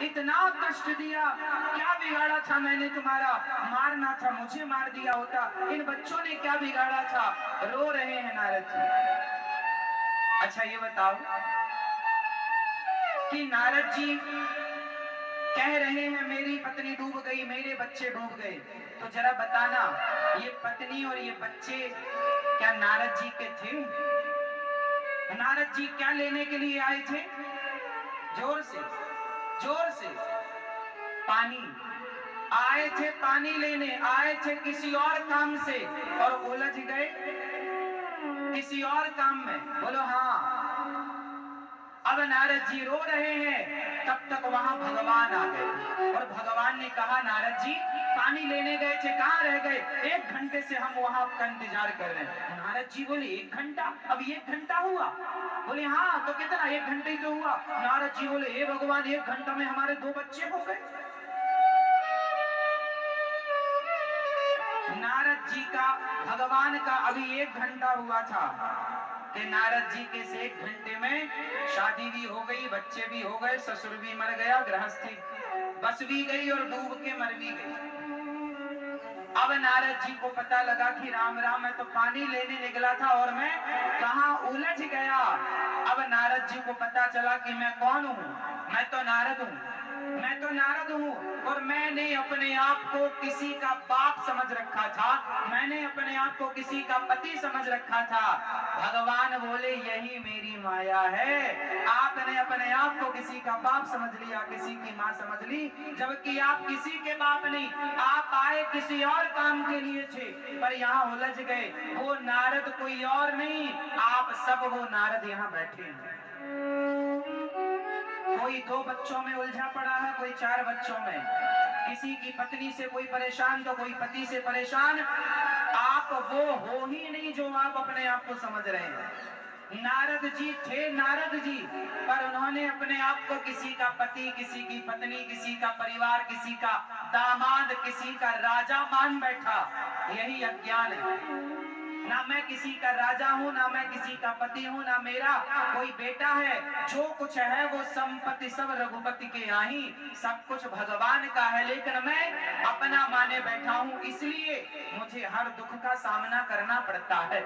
इतना कष्ट दिया, क्या बिगाड़ा था मैंने तुम्हारा? मारना था, मुझे मार दिया होता। इन बच्चों ने क्या बिगाड़ा था? रो रहे हैं नारद जी। अच्छा ये बताओ कि नारद जी कह रहे हैं मेरी पत्नी डूब गई, मेरे बच्चे डूब गए, तो जरा बताना ये पत्नी और ये बच्चे क्या नारद जी के थे? नारद जी क्या लेने के लिए आए थे? जोर से, जोर से। पानी आए थे, पानी लेने आए थे किसी और काम से और उलझ गए किसी और काम में। बोलो हाँ। अब नारद जी रो रहे हैं, तब तक वहां भगवान आ गए और भगवान ने कहा नारद जी पानी लेने गए थे, कहाँ रह गए? 1 घंटे से हम वहां आपका इंतजार कर रहे हैं। नारद जी बोले 1 घंटा? अब 1 घंटा हुआ? बोले हाँ, तो कितना? 1 घंटे ही तो हुआ। नारद जी बोले हे भगवान, 1 घंटा में हमारे 2 बच्चे हो गए। नारद जी का, भगवान का अभी 1 घंटा हुआ था कि नारद जी के से 1 घंटे में शादी भी हो गई, बच्चे भी हो गए, ससुर भी मर गया, गृहस्थी बस भी गई और डूब के मर भी गई। अब नारद जी को पता लगा कि राम राम, मैं तो पानी लेने निकला था और मैं कहाँ उलझ गया। अब नारद जी को पता चला कि मैं कौन हूँ? मैं तो नारद हूँ, मैं तो नारद हूँ। और मैंने अपने आप को किसी का बाप समझ रखा था, मैंने अपने आप को किसी का पति समझ रखा था। भगवान बोले यही मेरी माया है, आपने अपने आप को किसी का बाप समझ लिया, किसी की माँ समझ ली, जबकि आप किसी के बाप नहीं। आप आए किसी और काम के लिए थे, पर यहाँ उलझ गए। वो नारद कोई और नहीं, आप सब वो नारद यहाँ बैठे हैं। कोई 2 बच्चों में उलझा पड़ा है, कोई 4 बच्चों में, किसी की पत्नी से कोई परेशान तो कोई पति से परेशान। आप वो हो ही नहीं जो आप अपने आप को समझ रहे हैं। नारद जी थे नारद जी, पर उन्होंने अपने आप को किसी का पति, किसी की पत्नी, किसी का परिवार, किसी का दामाद, किसी का राजा मान बैठा। यही अज्ञान है। ना मैं किसी का राजा हूँ, ना मैं किसी का पति हूँ, ना मेरा कोई बेटा है। जो कुछ है वो संपत्ति सब रघुपति के आही, सब कुछ भगवान का है, लेकिन मैं अपना माने बैठा हूँ, इसलिए मुझे हर दुख का सामना करना पड़ता है।